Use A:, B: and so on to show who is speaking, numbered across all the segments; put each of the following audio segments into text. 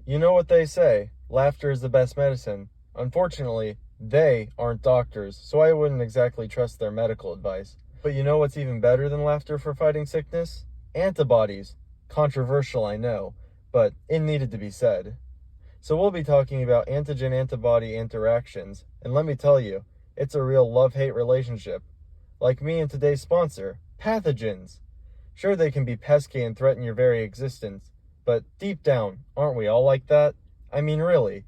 A: You know what they say, laughter is the best medicine. Unfortunately, they aren't doctors, so I wouldn't exactly trust their medical advice. But you know what's even better than laughter for fighting sickness? Antibodies. Controversial, I know, but it needed to be said. So we'll be talking about antigen-antibody interactions, and let me tell you, it's a real love-hate relationship. Like me and today's sponsor, pathogens. Sure, they can be pesky and threaten your very existence, but deep down, aren't we all like that? I mean, really,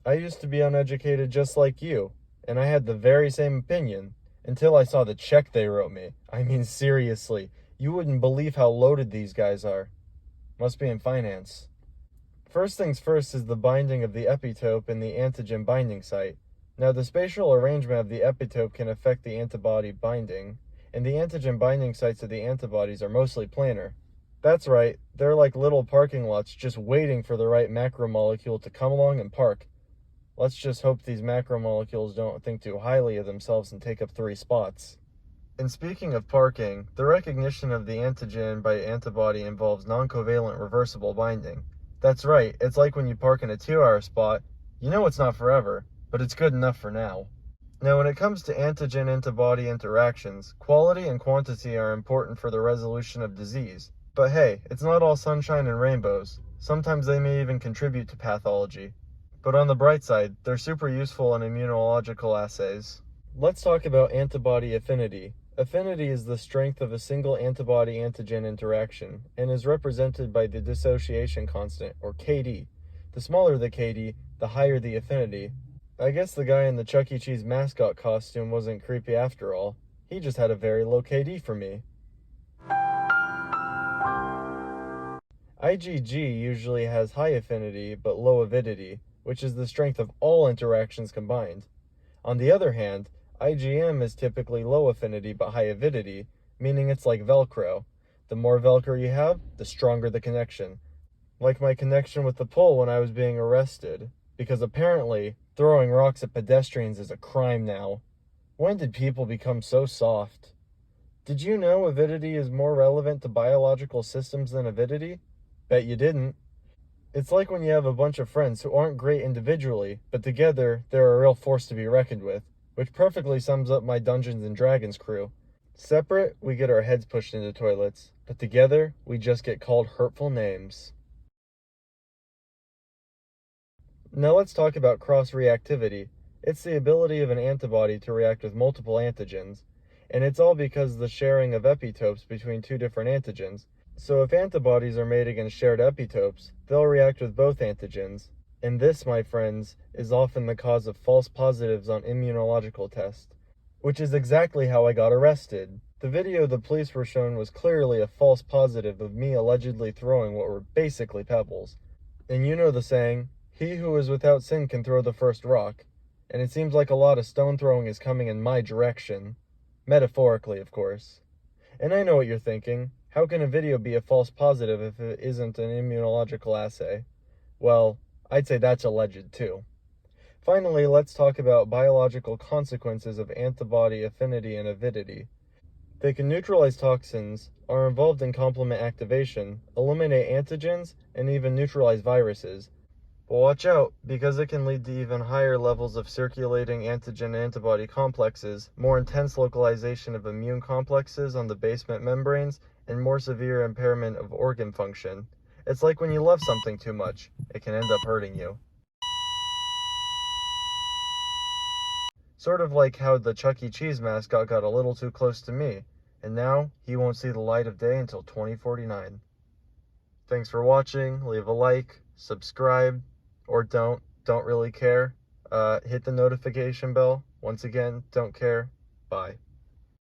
A: I used to be uneducated just like you, and I had the very same opinion, until I saw the check they wrote me. I mean, seriously, you wouldn't believe how loaded these guys are. Must be in finance. First things first is the binding of the epitope in the antigen binding site. Now, the spatial arrangement of the epitope can affect the antibody binding, and the antigen binding sites of the antibodies are mostly planar. That's right, they're like little parking lots just waiting for the right macromolecule to come along and park. Let's just hope these macromolecules don't think too highly of themselves and take up 3 spots. And speaking of parking, the recognition of the antigen by antibody involves non-covalent reversible binding. That's right, it's like when you park in a 2-hour spot, you know it's not forever, but it's good enough for now. Now, when it comes to antigen-antibody interactions, quality and quantity are important for the resolution of disease. But hey, it's not all sunshine and rainbows. Sometimes they may even contribute to pathology. But on the bright side, they're super useful in immunological assays. Let's talk about antibody affinity. Affinity is the strength of a single antibody-antigen interaction and is represented by the dissociation constant, or KD. The smaller the KD, the higher the affinity. I guess the guy in the Chuck E. Cheese mascot costume wasn't creepy after all. He just had a very low KD for me. IgG usually has high affinity but low avidity, which is the strength of all interactions combined. On the other hand, IgM is typically low affinity but high avidity, meaning it's like Velcro. The more Velcro you have, the stronger the connection. Like my connection with the pole when I was being arrested, because apparently throwing rocks at pedestrians is a crime now. When did people become so soft? Did you know avidity is more relevant to biological systems than avidity? Bet you didn't. It's like when you have a bunch of friends who aren't great individually, but together they're a real force to be reckoned with, which perfectly sums up my Dungeons and Dragons crew. Separate, we get our heads pushed into toilets, but together, we just get called hurtful names. Now let's talk about cross-reactivity. It's the ability of an antibody to react with multiple antigens, and it's all because of the sharing of epitopes between 2 different antigens. So if antibodies are made against shared epitopes, they'll react with both antigens. And this, my friends, is often the cause of false positives on immunological tests, which is exactly how I got arrested. The video the police were shown was clearly a false positive of me allegedly throwing what were basically pebbles. And you know the saying, he who is without sin can throw the first rock. And it seems like a lot of stone throwing is coming in my direction. Metaphorically, of course. And I know what you're thinking. How can a video be a false positive if it isn't an immunological assay? Well, I'd say that's alleged too. Finally, let's talk about biological consequences of antibody affinity and avidity. They can neutralize toxins, are involved in complement activation, eliminate antigens, and even neutralize viruses. But watch out, because it can lead to even higher levels of circulating antigen-antibody complexes, more intense localization of immune complexes on the basement membranes, and more severe impairment of organ function. It's like when you love something too much, it can end up hurting you. Sort of like how the Chuck E. Cheese mascot got a little too close to me, and now he won't see the light of day until 2049. Thanks for watching. Leave a like, subscribe, or don't really care. Hit the notification bell. Once again, don't care. Bye.